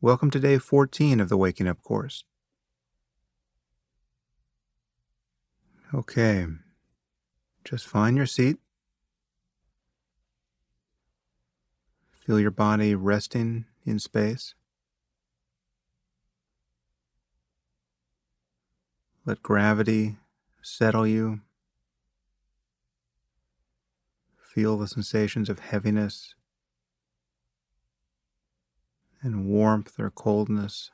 Welcome to day 14 of the Waking Up course. Okay, just find your seat. Feel your body resting in space. Let gravity settle you. Feel the sensations of heaviness and warmth or coldness,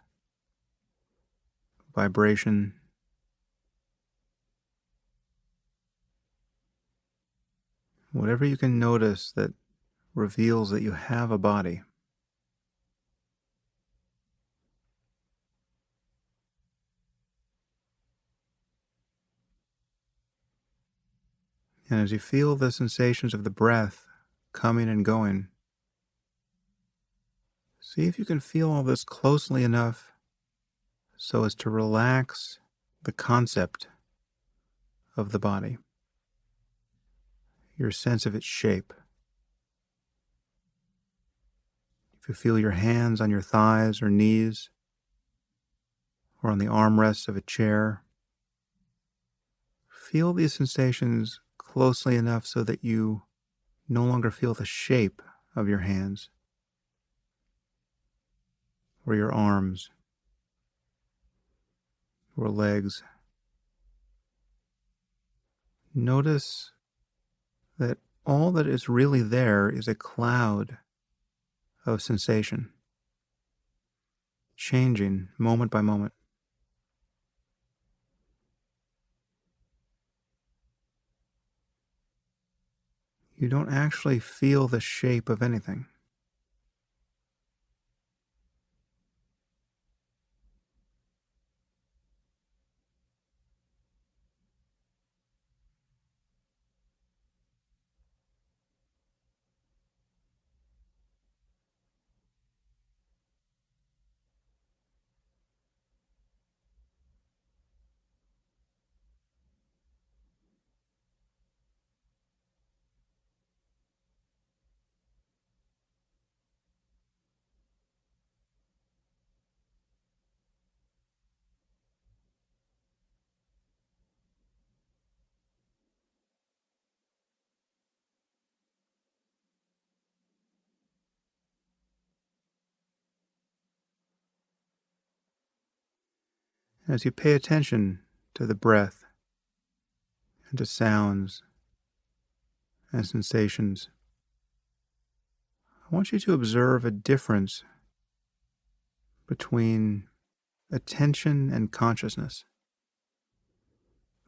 vibration. Whatever you can notice that reveals that you have a body. And as you feel the sensations of the breath coming and going, see if you can feel all this closely enough so as to relax the concept of the body, your sense of its shape. If you feel your hands on your thighs or knees, or on the armrests of a chair, feel these sensations closely enough so that you no longer feel the shape of your hands or your arms or legs. Notice that all that is really there is a cloud of sensation, changing moment by moment. You don't actually feel the shape of anything. As you pay attention to the breath and to sounds and sensations, I want you to observe a difference between attention and consciousness.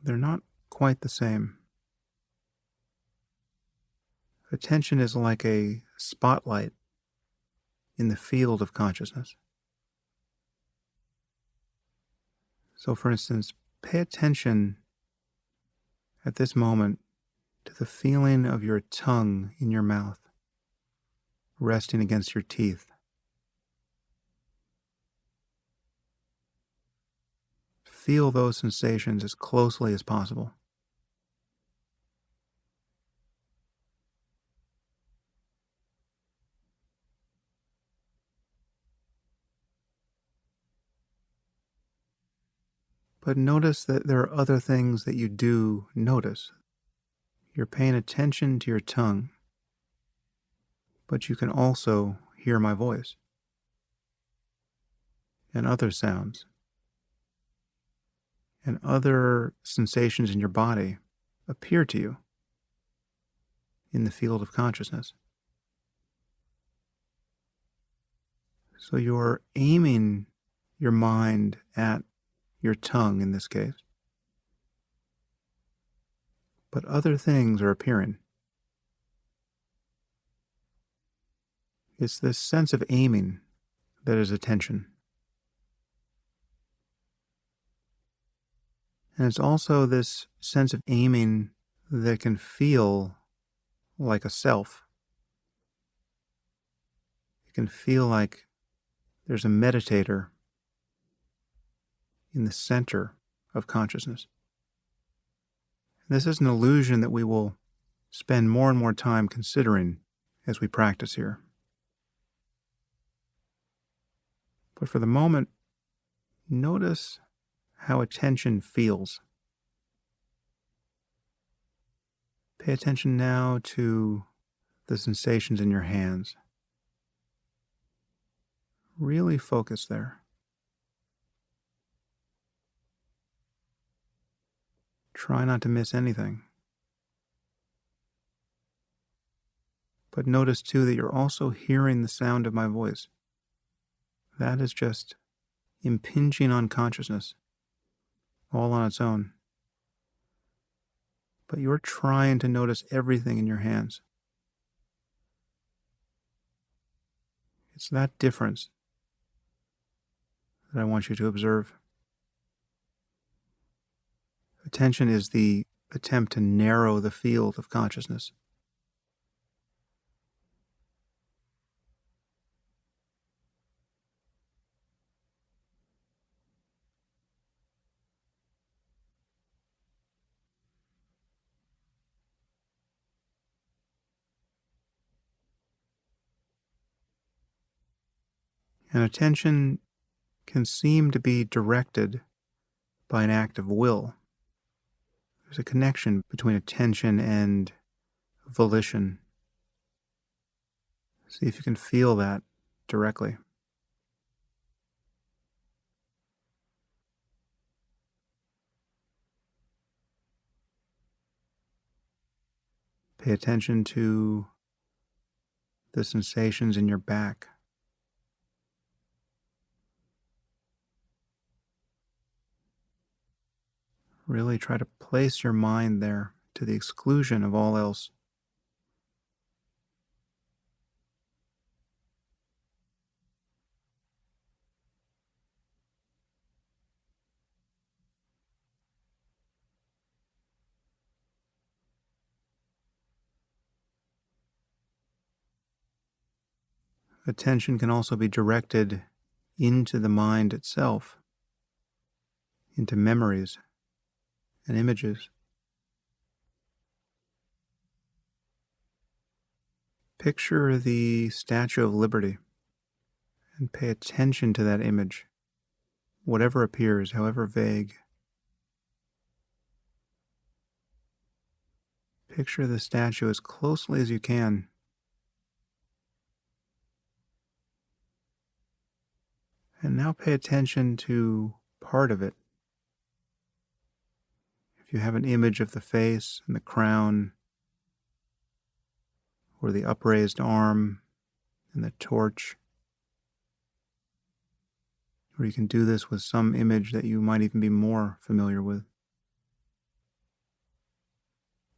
They're not quite the same. Attention is like a spotlight in the field of consciousness. So, for instance, pay attention at this moment to the feeling of your tongue in your mouth, resting against your teeth. Feel those sensations as closely as possible. But notice that there are other things that you do notice. You're paying attention to your tongue, but you can also hear my voice and other sounds and other sensations in your body appear to you in the field of consciousness. So you're aiming your mind at your tongue in this case, but other things are appearing. It's this sense of aiming that is attention. And it's also this sense of aiming that can feel like a self. It can feel like there's a meditator in the center of consciousness. This is an illusion that we will spend more and more time considering as we practice here. But for the moment, notice how attention feels. Pay attention now to the sensations in your hands. Really focus there. Try not to miss anything. But notice too that you're also hearing the sound of my voice. That is just impinging on consciousness, all on its own. But you're trying to notice everything in your hands. It's that difference that I want you to observe. Attention is the attempt to narrow the field of consciousness. And attention can seem to be directed by an act of will. There's a connection between attention and volition. See if you can feel that directly. Pay attention to the sensations in your back. Really try to place your mind there to the exclusion of all else. Attention can also be directed into the mind itself, into memories and images. Picture the Statue of Liberty and pay attention to that image, whatever appears, however vague. Picture the statue as closely as you can. And now pay attention to part of it. If you have an image of the face and the crown, or the upraised arm and the torch, or you can do this with some image that you might even be more familiar with.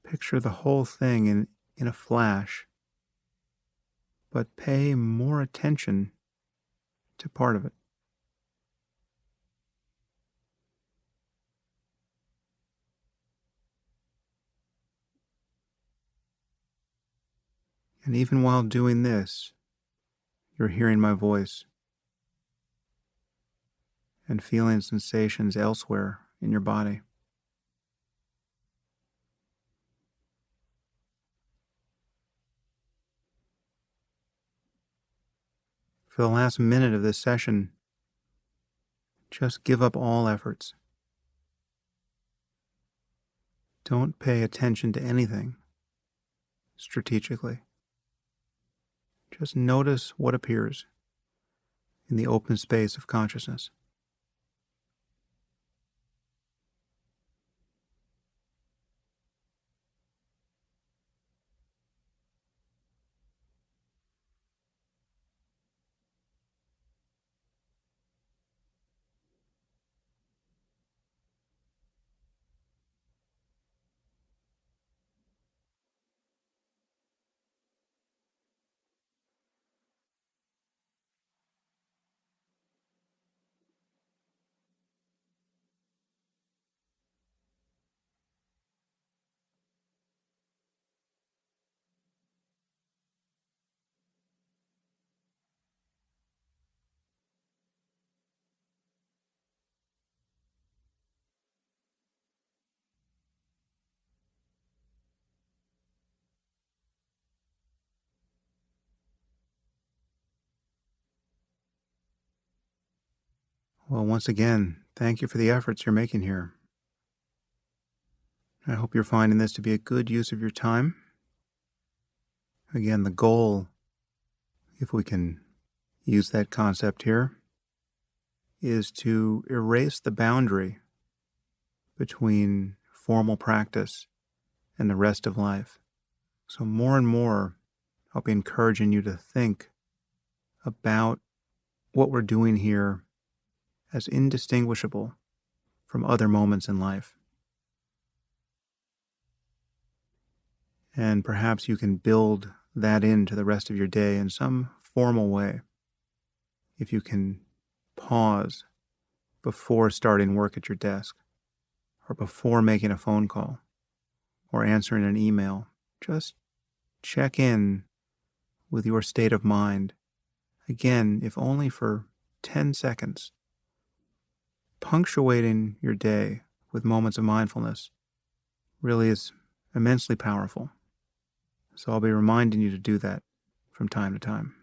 Picture the whole thing in a flash, but pay more attention to part of it. And even while doing this, you're hearing my voice and feeling sensations elsewhere in your body. For the last minute of this session, just give up all efforts. Don't pay attention to anything strategically. Just notice what appears in the open space of consciousness. Well, once again, thank you for the efforts you're making here. I hope you're finding this to be a good use of your time. Again, the goal, if we can use that concept here, is to erase the boundary between formal practice and the rest of life. So more and more, I'll be encouraging you to think about what we're doing here as indistinguishable from other moments in life. And perhaps you can build that into the rest of your day in some formal way. If you can pause before starting work at your desk, or before making a phone call, or answering an email, just check in with your state of mind. Again, if only for 10 seconds. Punctuating your day with moments of mindfulness really is immensely powerful. So I'll be reminding you to do that from time to time.